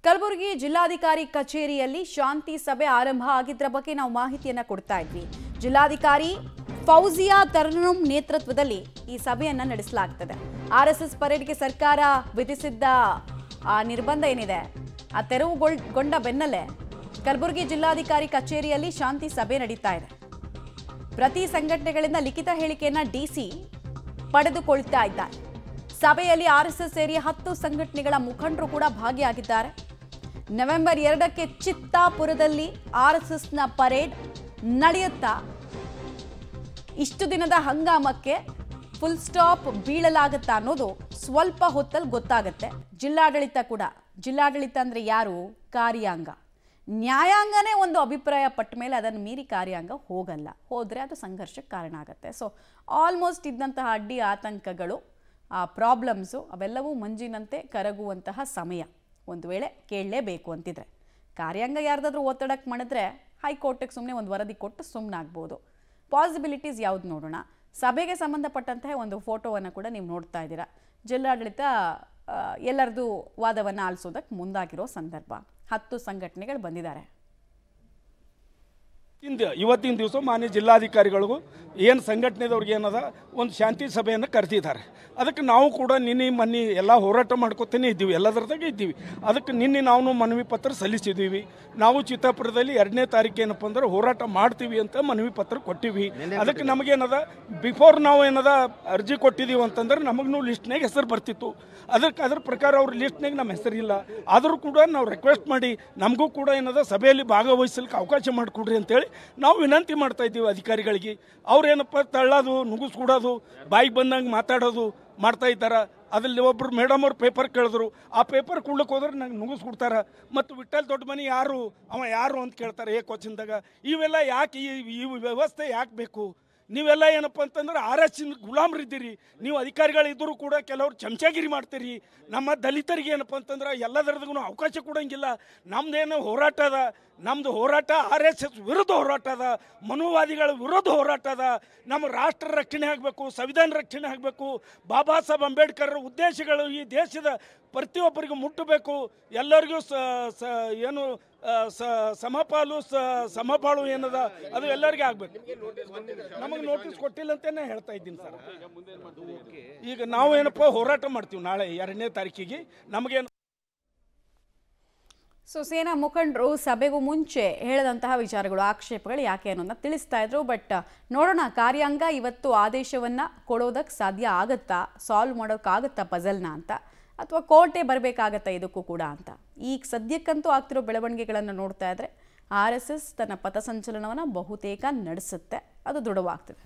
ಕಲಬುರಗಿ ಜಿಲ್ಲಾಧಿಕಾರಿ ಕಚೇರಿಯಲ್ಲಿ ಶಾಂತಿ ಸಭೆ ಆರಂಭ ಆಗಿದ್ದರ ಬಗ್ಗೆ ನಾವು ಮಾಹಿತಿಯನ್ನ ಕೊಡ್ತಾ ಇದ್ವಿ. ಜಿಲ್ಲಾಧಿಕಾರಿ ಫೌಜಿಯಾ ತರ್ನುಮ್ ನೇತೃತ್ವದಲ್ಲಿ ಈ ಸಭೆಯನ್ನ ನಡೆಸಲಾಗುತ್ತದೆ. ಆರ್ಎಸ್ಎಸ್ ಪರೇಡ್ಗೆ ಸರ್ಕಾರ ವಿಧಿಸಿದ್ದ ನಿರ್ಬಂಧ ಏನಿದೆ ಆ ತೆರವುಗೊಂಡ ಬೆನ್ನಲ್ಲೇ ಕಲಬುರಗಿ ಜಿಲ್ಲಾಧಿಕಾರಿ ಕಚೇರಿಯಲ್ಲಿ ಶಾಂತಿ ಸಭೆ ನಡೀತಾ ಇದೆ. ಪ್ರತಿ ಸಂಘಟನೆಗಳಿಂದ ಲಿಖಿತ ಹೇಳಿಕೆಯನ್ನ ಡಿಸಿ ಪಡೆದುಕೊಳ್ತಾ ಇದ್ದಾರೆ. ಸಭೆಯಲ್ಲಿ ಆರ್ಎಸ್ಎಸ್ ಸೇರಿ 10 ಸಂಘಟನೆಗಳ ಮುಖಂಡರು ಕೂಡ ಭಾಗಿಯಾಗಿದ್ದಾರೆ. ನವೆಂಬರ್ 2ಕ್ಕೆ ಚಿತ್ತಾಪುರದಲ್ಲಿ ಆರ್ಎಸ್ಎಸ್ನ ಪರೇಡ್ ನಡೆಯುತ್ತಾ ಇಷ್ಟು ದಿನದ ಹಂಗಾಮಕ್ಕೆ ಫುಲ್ ಸ್ಟಾಪ್ ಬೀಳಲಾಗುತ್ತಾ ಅನ್ನೋದು ಸ್ವಲ್ಪ ಹೊತ್ತಲ್ಲಿ ಗೊತ್ತಾಗುತ್ತೆ. ಜಿಲ್ಲಾಡಳಿತ ಅಂದ್ರೆ ಯಾರು? ಕಾರ್ಯಾಂಗ. ನ್ಯಾಯಾಂಗನೇ ಒಂದು ಅಭಿಪ್ರಾಯ ಪಟ್ಟ ಮೇಲೆ ಅದನ್ನು ಮೀರಿ ಕಾರ್ಯಾಂಗ ಹೋಗಲ್ಲ. ಹೋದರೆ ಅದು ಸಂಘರ್ಷಕ್ಕೆ ಕಾರಣ ಆಗುತ್ತೆ. ಸೊ ಆಲ್ಮೋಸ್ಟ್ ಇದ್ದಂತಹ ಅಡ್ಡಿ ಆತಂಕಗಳು, ಪ್ರಾಬ್ಲಮ್ಸು ಅವೆಲ್ಲವೂ ಮಂಜಿನಂತೆ ಕರಗುವಂತಹ ಸಮಯ. ಒಂದು ವೇಳೆ ಕೇಳಲೇಬೇಕು ಅಂತಿದ್ರೆ ಕಾರ್ಯಾಂಗ ಯಾರ್ದಾದ್ರೂ ಒತ್ತಡಕ್ಕೆ ಮಾಡಿದ್ರೆ ಹೈಕೋರ್ಟಿಗೆ ಸುಮ್ಮನೆ ಒಂದು ವರದಿ ಕೊಟ್ಟು ಸುಮ್ಮನಾಗ್ಬೋದು. ಪಾಸಿಬಿಲಿಟೀಸ್ ಯಾವ್ದು ನೋಡೋಣ. ಸಭೆಗೆ ಸಂಬಂಧಪಟ್ಟಂತಹ ಒಂದು ಫೋಟೋವನ್ನು ಕೂಡ ನೀವು ನೋಡ್ತಾ ಇದ್ದೀರಾ. ಜಿಲ್ಲಾಡಳಿತ ಎಲ್ಲರದು ವಾದವನ್ನು ಆಲಿಸೋದಕ್ಕೆ ಮುಂದಾಗಿರೋ ಸಂದರ್ಭ. 10 ಸಂಘಟನೆಗಳು ಬಂದಿದ್ದಾರೆ. ಇವತ್ತಿನ ದಿವಸ ಮಾನ್ಯ ಜಿಲ್ಲಾಧಿಕಾರಿಗಳಿಗೂ ಏನು ಸಂಘಟನೆದವ್ರಿಗೆ ಏನದ ಒಂದು ಶಾಂತಿ ಸಭೆಯನ್ನು ಕರೆದಿದ್ದಾರೆ. ಅದಕ್ಕೆ ನಾವು ಕೂಡ ನಿನ್ನೆ ಮೊನ್ನೆ ಎಲ್ಲ ಹೋರಾಟ ಮಾಡ್ಕೊತೇನೆ ಇದ್ದೀವಿ, ಎಲ್ಲದರದಾಗೆ ಇದ್ದೀವಿ. ಅದಕ್ಕೆ ನಿನ್ನೆ ನಾವು ಮನವಿ ಪತ್ರ ಸಲ್ಲಿಸಿದ್ದೀವಿ. ನಾವು ಚಿತ್ತಾಪುರದಲ್ಲಿ 2ನೇ ತಾರೀಕು ಏನಪ್ಪ ಅಂದ್ರೆ ಹೋರಾಟ ಮಾಡ್ತೀವಿ ಅಂತ ಮನವಿ ಪತ್ರ ಕೊಟ್ಟಿವಿ. ಅದಕ್ಕೆ ನಮಗೇನದ ಬಿಫೋರ್ ನಾವು ಏನದ ಅರ್ಜಿ ಕೊಟ್ಟಿದ್ದೀವಿ ಅಂತಂದ್ರೆ ನಮಗೂ ಲಿಸ್ಟ್ನಾಗ ಹೆಸರು ಬರ್ತಿತ್ತು. ಅದ್ರ ಪ್ರಕಾರ ಅವ್ರ ಲಿಸ್ಟ್ನಾಗ ನಮ್ಮ ಹೆಸರಿಲ್ಲ. ಆದರೂ ಕೂಡ ನಾವು ರಿಕ್ವೆಸ್ಟ್ ಮಾಡಿ ನಮಗೂ ಕೂಡ ಏನದ ಸಭೆಯಲ್ಲಿ ಭಾಗವಹಿಸಲಿಕ್ಕೆ ಅವಕಾಶ ಮಾಡಿಕೊಡ್ರಿ ಅಂತೇಳಿ ನಾವು ವಿನಂತಿ ಮಾಡ್ತಾ ಇದ್ದೀವಿ ಅಧಿಕಾರಿಗಳಿಗೆ. ಅವ್ರೇನಪ್ಪ ತಳ್ಳೋದು, ನುಗ್ಗಿಸ್ಕೊಡೋದು, ಬಾಯಿಗೆ ಬಂದಂಗೆ ಮಾತಾಡೋದು ಮಾಡ್ತಾ ಇದ್ದಾರೆ. ಅದ್ರಲ್ಲಿ ಒಬ್ಬರು ಮೇಡಮ್ ಅವ್ರು ಪೇಪರ್ ಕೇಳಿದ್ರು. ಆ ಪೇಪರ್ ಕೊಡ್ಲಿಕ್ಕೆ ಹೋದ್ರೆ ನಂಗೆ ನುಗ್ಗಿಸ್ಕೊಡ್ತಾರೆ. ಮತ್ತು ವಿಠಲ್ ದೊಡ್ಡ ಮನೆ ಯಾರು ಅಂತ ಕೇಳ್ತಾರೆ ಕ್ವಶನ್ದಾಗ. ಇವೆಲ್ಲ ಯಾಕೆ ಈ ವ್ಯವಸ್ಥೆ ಯಾಕೆ ಬೇಕು? ನೀವೆಲ್ಲ ಏನಪ್ಪ ಅಂತಂದ್ರೆ RS ಗುಲಾಮರಿದ್ದೀರಿ. ನೀವು ಅಧಿಕಾರಿಗಳಿದ್ದರೂ ಕೂಡ ಕೆಲವರು ಚಮಚಾಗಿರಿ ಮಾಡ್ತೀರಿ. ನಮ್ಮ ದಲಿತರಿಗೆ ಏನಪ್ಪ ಅಂತಂದ್ರೆ ಎಲ್ಲದರದೂ ಅವಕಾಶ ಕೊಡೋಂಗಿಲ್ಲ. ನಮ್ದೇನು ಹೋರಾಟ ಅದ, ನಮ್ಮದು ಹೋರಾಟ RSS ವಿರುದ್ಧ ಹೋರಾಟ ಅದ, ಮನುವಾದಿಗಳ ವಿರುದ್ಧ ಹೋರಾಟ ಅದ. ನಮ್ಮ ರಾಷ್ಟ್ರ ರಕ್ಷಣೆ ಆಗಬೇಕು, ಸಂವಿಧಾನ ರಕ್ಷಣೆ ಆಗಬೇಕು. ಬಾಬಾ ಸಾಹೇಬ್ ಅಂಬೇಡ್ಕರ್ ಉದ್ದೇಶಗಳು ಈ ದೇಶದ ಪ್ರತಿಯೊಬ್ಬರಿಗೂ ಮುಟ್ಟಬೇಕು. ಎಲ್ಲರಿಗೂ ಏನು ಸಮಪಾಲು ಏನದ ಅದು ಎಲ್ಲರಿಗೂ ಆಗಬೇಕು. ನಮಗೆ ನೋಟಿಸ್ ಕೊಟ್ಟಿಲ್ಲ ಅಂತಲೇ ಹೇಳ್ತಾ ಇದ್ದೀನಿ ಸರ್. ಈಗ ನಾವು ಏನಪ್ಪ ಹೋರಾಟ ಮಾಡ್ತೀವಿ ನಾಳೆ 2ನೇ ತಾರೀಕಿಗೆ. ನಮಗೇನು ಸೇನಾ ಮುಖಂಡರು ಸಭೆಗೂ ಮುಂಚೆ ಹೇಳಿದಂತಹ ವಿಚಾರಗಳು, ಆಕ್ಷೇಪಗಳು ಯಾಕೆ ಅನ್ನೋದನ್ನ ತಿಳಿಸ್ತಾ ಇದ್ರು. ಬಟ್ ನೋಡೋಣ, ಕಾರ್ಯಾಂಗ ಇವತ್ತು ಆದೇಶವನ್ನು ಕೊಡೋದಕ್ಕೆ ಸಾಧ್ಯ ಆಗುತ್ತಾ, ಸಾಲ್ವ್ ಮಾಡೋಕ್ಕಾಗುತ್ತಾ ಪಜಲ್ನ ಅಂತ, ಅಥವಾ ಕೋರ್ಟೇ ಬರಬೇಕಾಗತ್ತಾ ಇದಕ್ಕೂ ಕೂಡ ಅಂತ. ಈಗ ಸದ್ಯಕ್ಕಂತೂ ಆಗ್ತಿರೋ ಬೆಳವಣಿಗೆಗಳನ್ನು ನೋಡ್ತಾ ಇದ್ರೆ RSS ತನ್ನ ಪಥಸಂಚಲನವನ್ನು ಬಹುತೇಕ ನಡೆಸುತ್ತೆ. ಅದು ದೃಢವಾಗ್ತದೆ.